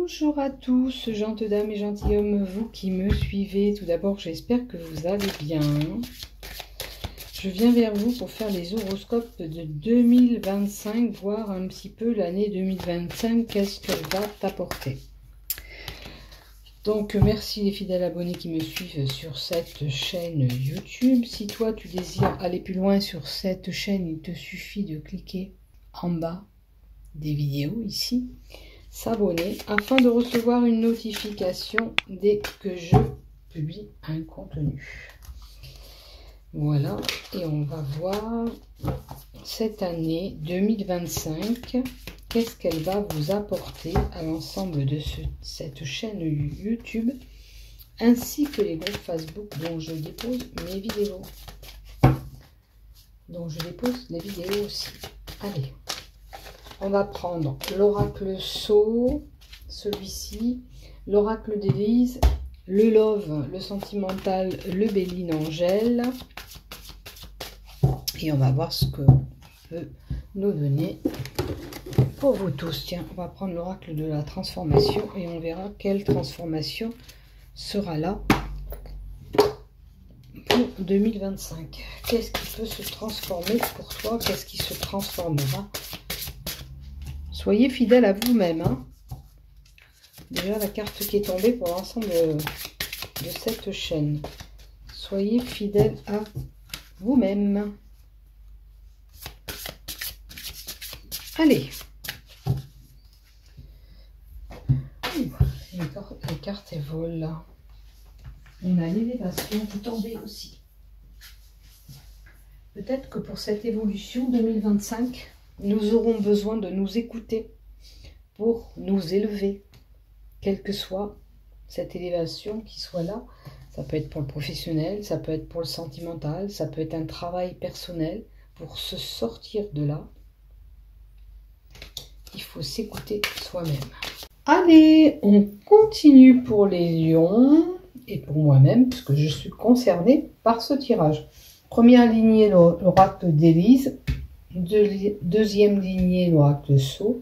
Bonjour à tous, gentes dames et gentilshommes, vous qui me suivez. Tout d'abord, j'espère que vous allez bien. Je viens vers vous pour faire les horoscopes de 2025, voir un petit peu l'année 2025, qu'est-ce qu'elle va t'apporter. Donc, merci les fidèles abonnés qui me suivent sur cette chaîne YouTube. Si toi, tu désires aller plus loin sur cette chaîne, il te suffit de cliquer en bas des vidéos ici, s'abonner afin de recevoir une notification dès que je publie un contenu. Voilà, et on va voir cette année 2025, qu'est-ce qu'elle va vous apporter à l'ensemble de cette chaîne YouTube, ainsi que les groupes Facebook dont je dépose mes vidéos. Donc je dépose les vidéos aussi. Allez. On va prendre l'oracle Sceau, celui-ci, l'oracle d'Élise, le Love, le sentimental, le Béline Angèle. Et on va voir ce que peut nous donner pour vous tous. Tiens, on va prendre l'oracle de la transformation et on verra quelle transformation sera là pour 2025. Qu'est-ce qui peut se transformer pour toi? Qu'est-ce qui se transformera? Soyez fidèle à vous-même. Hein. Déjà, la carte qui est tombée pour l'ensemble de cette chaîne. Soyez fidèle à vous-même. Allez. Les cartes elles volent là. On a l'élévation qui est tombée aussi. Peut-être que pour cette évolution 2025, nous aurons besoin de nous écouter pour nous élever, quelle que soit cette élévation qui soit là. Ça peut être pour le professionnel, ça peut être pour le sentimental, ça peut être un travail personnel. Pour se sortir de là, il faut s'écouter soi-même. Allez, on continue pour les lions et pour moi-même, puisque je suis concernée par ce tirage. Première lignée, l'oracle d'Élise. Deuxième lignée, l'oracle Sceau.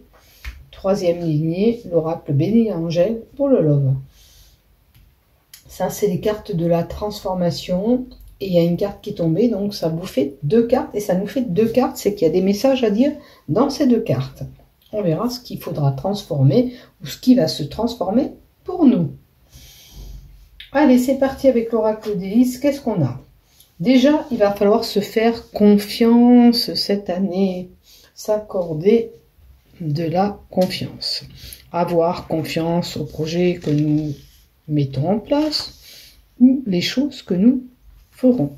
Troisième lignée, l'oracle Béline Angèle pour le Love. Ça, c'est les cartes de la transformation. Et il y a une carte qui est tombée, donc ça vous fait deux cartes. Et ça nous fait deux cartes, c'est qu'il y a des messages à dire dans ces deux cartes. On verra ce qu'il faudra transformer ou ce qui va se transformer pour nous. Allez, c'est parti avec l'oracle d'Élise. Qu'est-ce qu'on a? Déjà, il va falloir se faire confiance cette année, s'accorder de la confiance. Avoir confiance au projet que nous mettons en place ou les choses que nous ferons.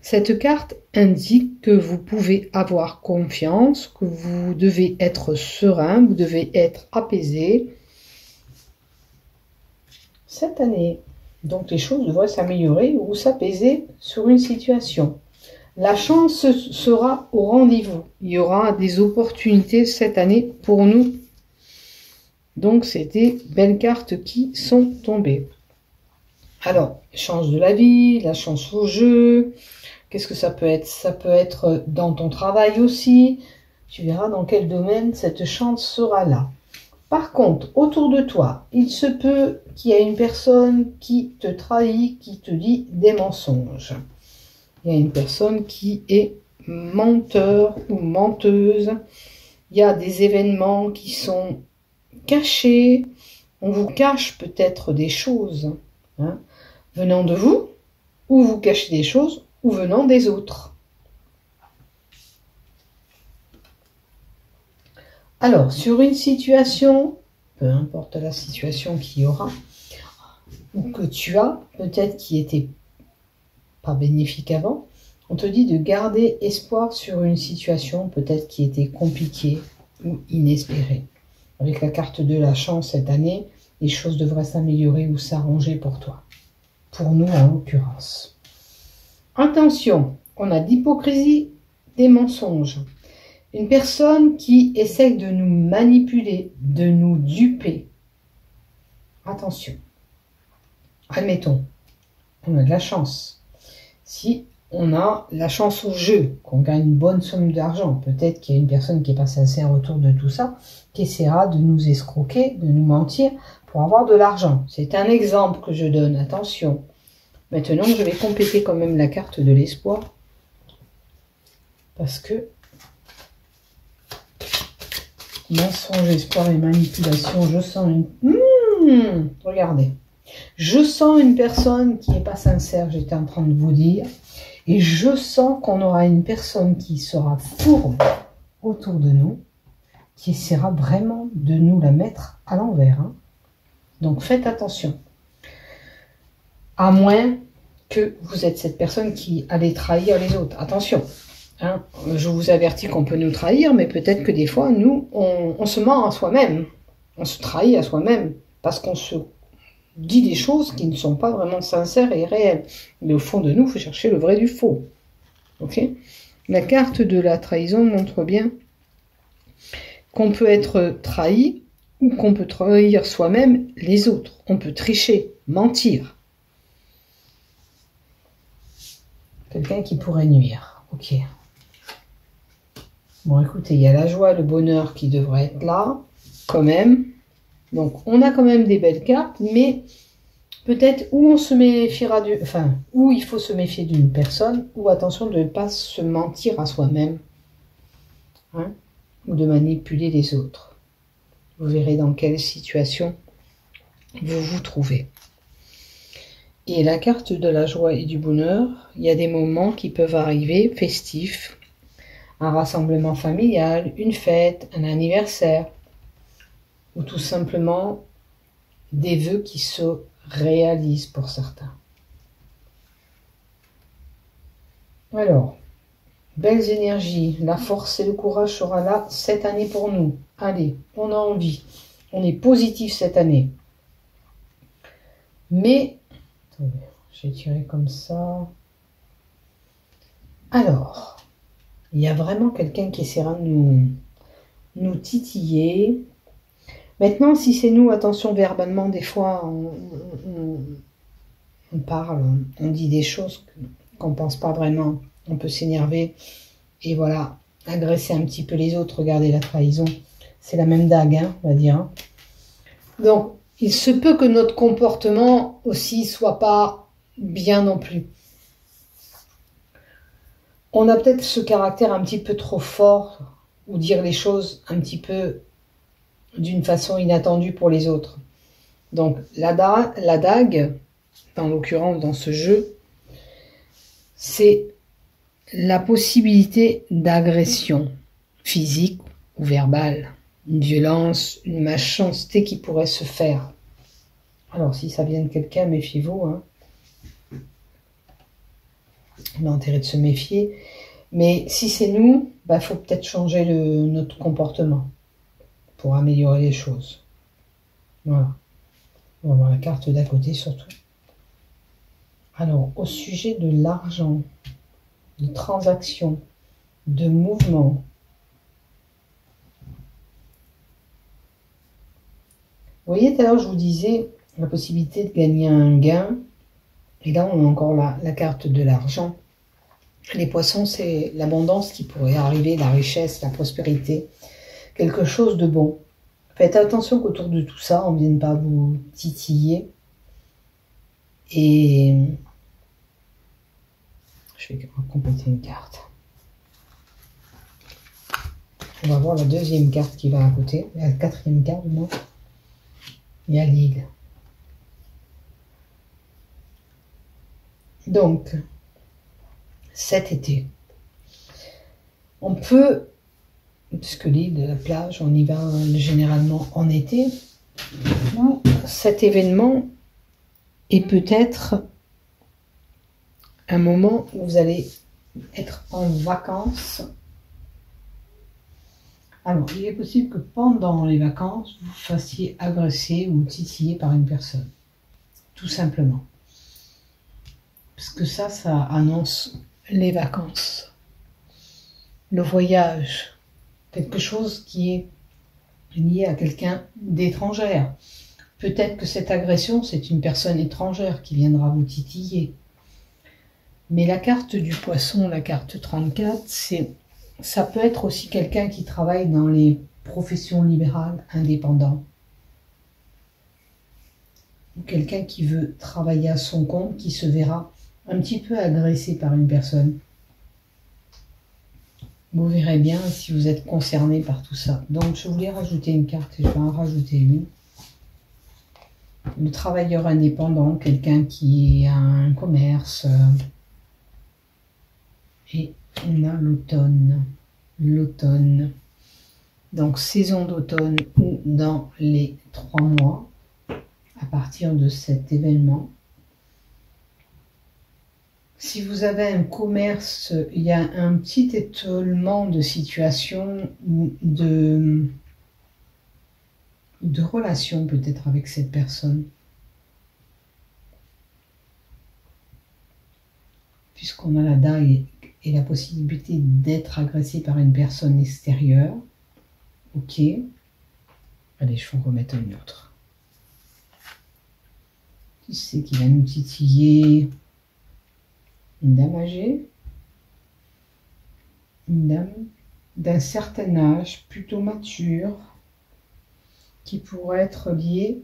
Cette carte indique que vous pouvez avoir confiance, que vous devez être serein, vous devez être apaisé cette année. Donc les choses devraient s'améliorer ou s'apaiser sur une situation. La chance sera au rendez-vous. Il y aura des opportunités cette année pour nous. Donc c'est des belles cartes qui sont tombées. Alors, chance de la vie, la chance au jeu. Qu'est-ce que ça peut être? Ça peut être dans ton travail aussi. Tu verras dans quel domaine cette chance sera là. Par contre, autour de toi, il se peut qu'il y ait une personne qui te trahit, qui te dit des mensonges. Il y a une personne qui est menteur ou menteuse. Il y a des événements qui sont cachés. On vous cache peut-être des choses venant de vous, ou vous cachez des choses ou venant des autres. Alors, sur une situation, peu importe la situation qu'il y aura, ou que tu as, peut-être qui était pas bénéfique avant, on te dit de garder espoir sur une situation peut-être qui était compliquée ou inespérée. Avec la carte de la chance cette année, les choses devraient s'améliorer ou s'arranger pour toi. Pour nous en l'occurrence. Attention, on a d'hypocrisie, des mensonges. Une personne qui essaie de nous manipuler, de nous duper. Attention. Admettons, on a de la chance. Si on a la chance au jeu, qu'on gagne une bonne somme d'argent. Peut-être qu'il y a une personne qui est passée assez un retour de tout ça, qui essaiera de nous escroquer, de nous mentir pour avoir de l'argent. C'est un exemple que je donne, attention. Maintenant, je vais compléter quand même la carte de l'espoir. Parce que mensonge, espoir et manipulation, je sens une... regardez. Je sens une personne qui n'est pas sincère, j'étais en train de vous dire. Et je sens qu'on aura une personne qui sera fourbe autour de nous, qui essaiera vraiment de nous la mettre à l'envers. Hein. Donc faites attention. À moins que vous êtes cette personne qui allait trahir les autres. Attention. Hein. Je vous avertis qu'on peut nous trahir, mais peut-être que des fois, nous, on se ment à soi-même. On se trahit à soi-même parce qu'on se dit des choses qui ne sont pas vraiment sincères et réelles. Mais au fond de nous, il faut chercher le vrai du faux. Ok ? La carte de la trahison montre bien qu'on peut être trahi ou qu'on peut trahir soi-même les autres. On peut tricher, mentir. Quelqu'un qui pourrait nuire. Ok. Bon, écoutez, il y a la joie, le bonheur qui devrait être là, quand même. Donc, on a quand même des belles cartes, mais peut-être où on se méfiera où il faut se méfier d'une personne, ou attention de ne pas se mentir à soi-même, hein, ou de manipuler les autres. Vous verrez dans quelle situation vous vous trouvez. Et la carte de la joie et du bonheur, il y a des moments qui peuvent arriver, festifs, un rassemblement familial, une fête, un anniversaire, ou tout simplement des vœux qui se réalisent pour certains. Alors, belles énergies, la force et le courage sera là cette année pour nous. Allez, on a envie, on est positif cette année. Mais, attendez, j'ai tiré comme ça. Alors, il y a vraiment quelqu'un qui essaiera de nous titiller. Maintenant, si c'est nous, attention verbalement, des fois, on parle, on dit des choses qu'on ne pense pas vraiment. On peut s'énerver et voilà, agresser un petit peu les autres. Regardez la trahison, c'est la même dague, hein, on va dire. Hein. Donc, il se peut que notre comportement aussi soit pas bien non plus. On a peut-être ce caractère un petit peu trop fort ou dire les choses un petit peu d'une façon inattendue pour les autres. Donc la dague, dans l'occurrence dans ce jeu, c'est la possibilité d'agression physique ou verbale, une violence, une méchanceté qui pourrait se faire. Alors si ça vient de quelqu'un, méfiez-vous. Hein. On a intérêt de se méfier. Mais si c'est nous, il faut peut-être changer notre comportement pour améliorer les choses. Voilà. On va voir la carte d'à côté surtout. Alors, au sujet de l'argent, de transactions, de mouvements, vous voyez, tout à l'heure, je vous disais la possibilité de gagner un gain. Et là, on a encore la carte de l'argent. Les poissons, c'est l'abondance qui pourrait arriver, la richesse, la prospérité. Quelque chose de bon. Faites attention qu'autour de tout ça, on ne vienne pas vous titiller. Et je vais compléter une carte. On va voir la deuxième carte qui va à côté. La quatrième carte, du moins. Il y a l'île. Donc, cet été, on peut... Puisque l'île, la plage, on y va généralement en été, où cet événement est peut-être un moment où vous allez être en vacances. Alors, il est possible que pendant les vacances, vous fassiez agresser ou titiller par une personne. Tout simplement. Parce que ça annonce les vacances. Le voyage. Quelque chose qui est lié à quelqu'un d'étrangère. Peut-être que cette agression, c'est une personne étrangère qui viendra vous titiller. Mais la carte du poisson, la carte 34, ça peut être aussi quelqu'un qui travaille dans les professions libérales indépendantes. Ou quelqu'un qui veut travailler à son compte, qui se verra un petit peu agressé par une personne. Vous verrez bien si vous êtes concerné par tout ça. Donc je voulais rajouter une carte et je vais en rajouter une. Le travailleur indépendant, quelqu'un qui a un commerce. Et on a l'automne. L'automne. Donc saison d'automne ou dans les 3 mois à partir de cet événement. Si vous avez un commerce, il y a un petit étoulement de situation ou de relation peut-être avec cette personne. Puisqu'on a la dague et la possibilité d'être agressé par une personne extérieure. Ok. Allez, je vais en remettre une autre. Qui c'est qui va nous titiller? Une dame âgée. Une dame d'un certain âge, plutôt mature, qui pourrait être liée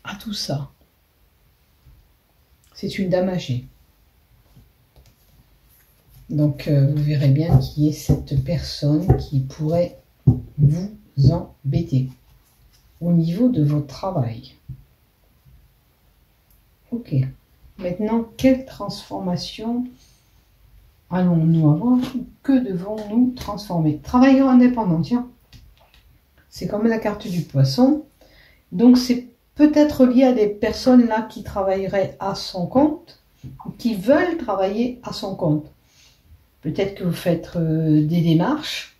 à tout ça. C'est une dame âgée. Donc, vous verrez bien qui est cette personne qui pourrait vous embêter au niveau de votre travail. Ok. Maintenant, quelle transformation allons-nous avoir? Que devons-nous transformer? Travailleur indépendant, tiens. C'est comme la carte du poisson. Donc, c'est peut-être lié à des personnes là qui travailleraient à son compte, ou qui veulent travailler à son compte. Peut-être que vous faites des démarches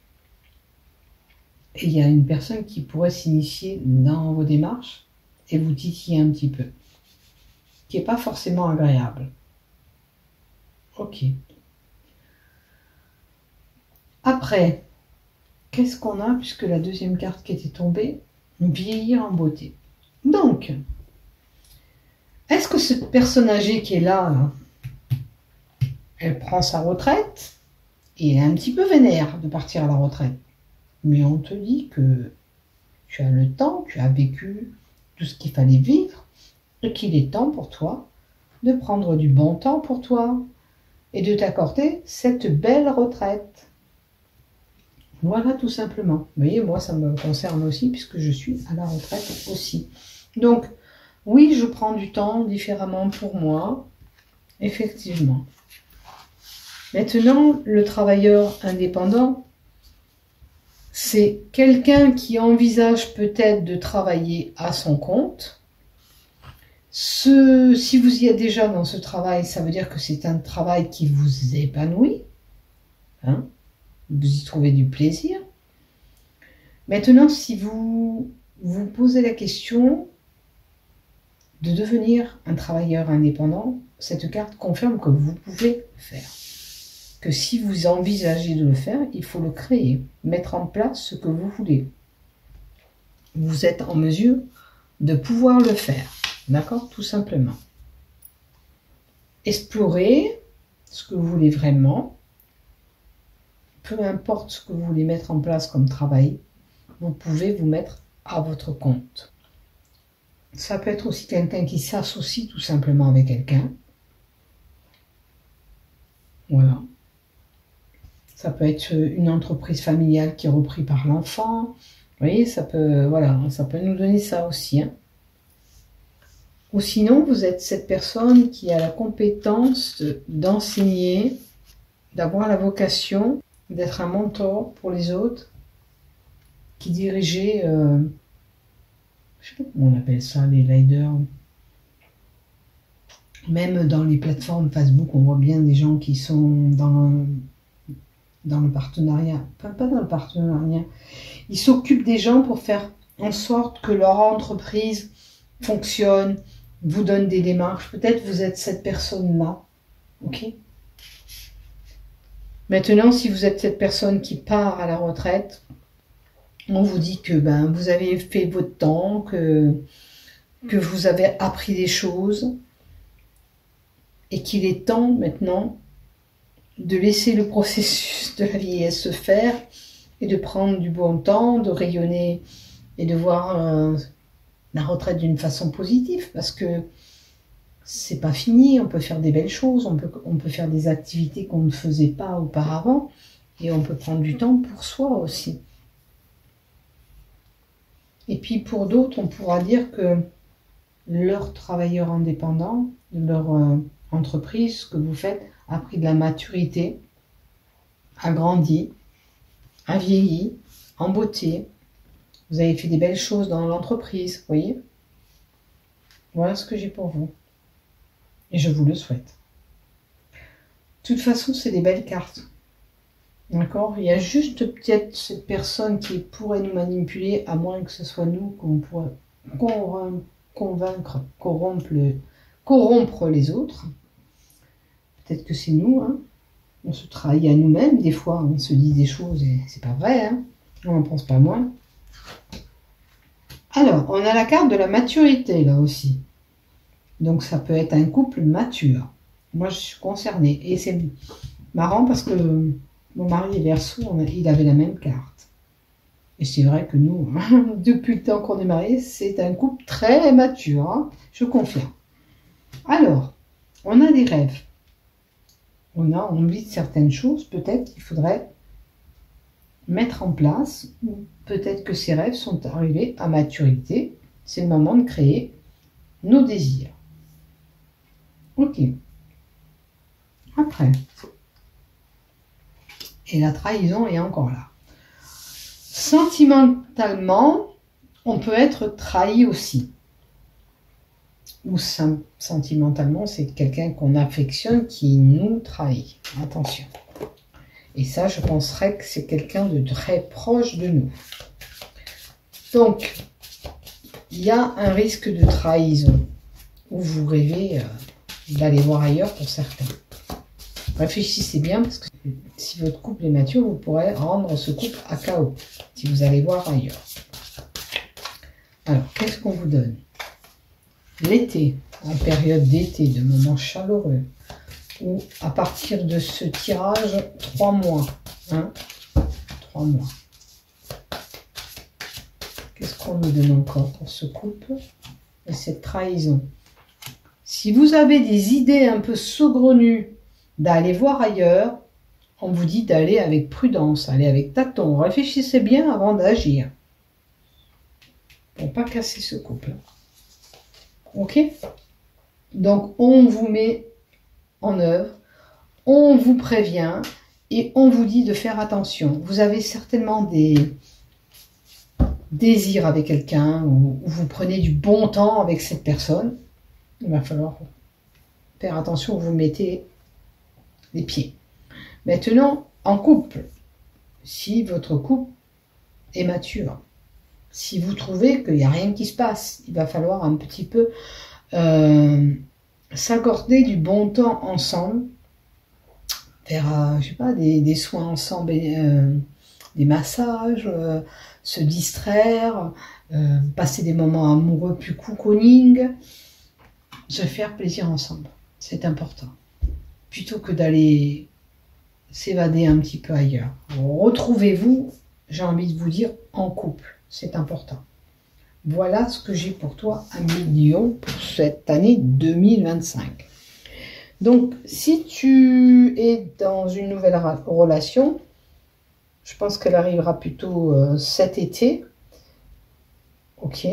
et il y a une personne qui pourrait s'initier dans vos démarches et vous titiller un petit peu, qui n'est pas forcément agréable. Ok. Après, qu'est-ce qu'on a puisque la deuxième carte qui était tombée, vieillir en beauté. Donc, est-ce que cette personne âgée qui est là, elle prend sa retraite et elle est un petit peu vénère de partir à la retraite. Mais on te dit que tu as le temps, tu as vécu tout ce qu'il fallait vivre et qu'il est temps pour toi de prendre du bon temps pour toi et de t'accorder cette belle retraite. Voilà tout simplement. Vous voyez, moi ça me concerne aussi puisque je suis à la retraite aussi. Donc, oui, je prends du temps différemment pour moi, effectivement. Maintenant, le travailleur indépendant, c'est quelqu'un qui envisage peut-être de travailler à son compte. Si vous y êtes déjà dans ce travail, ça veut dire que c'est un travail qui vous épanouit. Hein? Vous y trouvez du plaisir. Maintenant, si vous vous posez la question de devenir un travailleur indépendant, cette carte confirme que vous pouvez le faire. Que si vous envisagez de le faire, il faut le créer, mettre en place ce que vous voulez. Vous êtes en mesure de pouvoir le faire, d'accord? Tout simplement. Explorez ce que vous voulez vraiment, peu importe ce que vous voulez mettre en place comme travail, vous pouvez vous mettre à votre compte. Ça peut être aussi quelqu'un qui s'associe tout simplement avec quelqu'un. Voilà. Ça peut être une entreprise familiale qui est reprise par l'enfant. Vous voyez, ça peut, voilà, ça peut nous donner ça aussi. Hein. Ou sinon, vous êtes cette personne qui a la compétence d'enseigner, d'avoir la vocation d'être un mentor pour les autres, qui dirigeait, je sais pas comment on appelle ça, les leaders. Même dans les plateformes Facebook, on voit bien des gens qui sont dans le partenariat, pas dans le partenariat, ils s'occupent des gens pour faire en sorte que leur entreprise fonctionne, vous donne des démarches. Peut-être vous êtes cette personne-là, ok? Maintenant, si vous êtes cette personne qui part à la retraite, on vous dit que vous avez fait votre temps, que vous avez appris des choses, et qu'il est temps maintenant de laisser le processus de la vieillesse se faire et de prendre du bon temps, de rayonner et de voir la retraite d'une façon positive, parce que c'est pas fini, on peut faire des belles choses, on peut faire des activités qu'on ne faisait pas auparavant, et on peut prendre du temps pour soi aussi. Et puis pour d'autres, on pourra dire que leur travailleur indépendant, leur entreprise, ce que vous faites, a pris de la maturité, a grandi, a vieilli, en beauté. Vous avez fait des belles choses dans l'entreprise, vous voyez. Voilà ce que j'ai pour vous. Et je vous le souhaite. De toute façon, c'est des belles cartes. D'accord? Il y a juste peut-être cette personne qui pourrait nous manipuler, à moins que ce soit nous qu'on pourrait convaincre, corrompre les autres. Peut-être que c'est nous, hein. On se trahit à nous-mêmes, des fois on se dit des choses et c'est pas vrai, hein. On n'en pense pas moins. Alors, on a la carte de la maturité là aussi. Donc ça peut être un couple mature. Moi je suis concernée. Et c'est marrant parce que mon mari est Verseau, il avait la même carte. Et c'est vrai que nous, depuis le temps qu'on est mariés, c'est un couple très mature, hein, je confirme. Alors, on a des rêves. On a envie de certaines choses, peut-être qu'il faudrait mettre en place, ou peut-être que ces rêves sont arrivés à maturité. C'est le moment de créer nos désirs. Ok. Après. Et la trahison est encore là. Sentimentalement, on peut être trahi aussi. Ou sentimentalement, c'est quelqu'un qu'on affectionne qui nous trahit. Attention. Et ça, je penserais que c'est quelqu'un de très proche de nous. Donc, il y a un risque de trahison où vous rêvez d'aller voir ailleurs pour certains. Réfléchissez bien parce que si votre couple est mature, vous pourrez rendre ce couple à KO si vous allez voir ailleurs. Alors, qu'est-ce qu'on vous donne? L'été, en période d'été, de moments chaleureux, ou à partir de ce tirage, 3 mois. Hein, 3 mois. Qu'est-ce qu'on nous donne encore pour ce couple et cette trahison? Si vous avez des idées un peu saugrenues d'aller voir ailleurs, on vous dit d'aller avec prudence, aller avec tâton. Réfléchissez bien avant d'agir. Pour ne pas casser ce couple. Ok? Donc, on vous met en œuvre, on vous prévient et on vous dit de faire attention. Vous avez certainement des désirs avec quelqu'un ou vous prenez du bon temps avec cette personne. Il va falloir faire attention où vous mettez les pieds. Maintenant, en couple, si votre couple est mature, si vous trouvez qu'il n'y a rien qui se passe, il va falloir un petit peu s'accorder du bon temps ensemble, faire, je sais pas, des soins ensemble, des massages, se distraire, passer des moments amoureux plus cocooning, se faire plaisir ensemble. C'est important. Plutôt que d'aller s'évader un petit peu ailleurs. Retrouvez-vous, j'ai envie de vous dire, en couple. C'est important. Voilà ce que j'ai pour toi, ami Lion, pour cette année 2025. Donc, si tu es dans une nouvelle relation, je pense qu'elle arrivera plutôt cet été. Ok.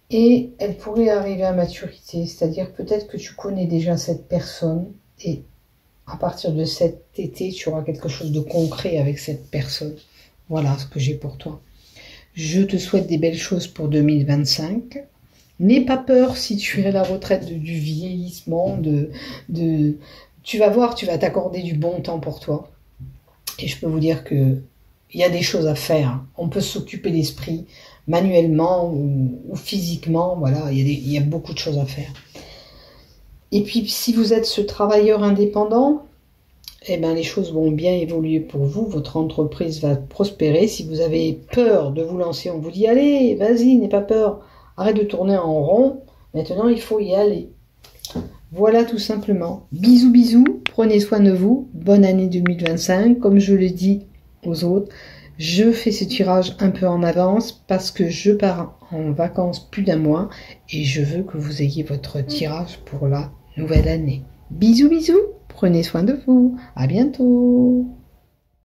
Et elle pourrait arriver à maturité, c'est-à-dire peut-être que tu connais déjà cette personne et à partir de cet été, tu auras quelque chose de concret avec cette personne. Voilà ce que j'ai pour toi. Je te souhaite des belles choses pour 2025. N'aie pas peur si tu es à la retraite du vieillissement, tu vas voir, tu vas t'accorder du bon temps pour toi. Et je peux vous dire que il y a des choses à faire. On peut s'occuper l'esprit manuellement ou physiquement. Voilà, il y a beaucoup de choses à faire. Et puis, si vous êtes ce travailleur indépendant, eh ben, les choses vont bien évoluer pour vous. Votre entreprise va prospérer. Si vous avez peur de vous lancer, on vous dit, allez, vas-y, n'aie pas peur. Arrête de tourner en rond. Maintenant, il faut y aller. Voilà tout simplement. Bisous bisous, prenez soin de vous, bonne année 2025. Comme je le dis aux autres, je fais ce tirage un peu en avance parce que je pars en vacances plus d'un mois et je veux que vous ayez votre tirage pour la nouvelle année. Bisous bisous, prenez soin de vous, à bientôt.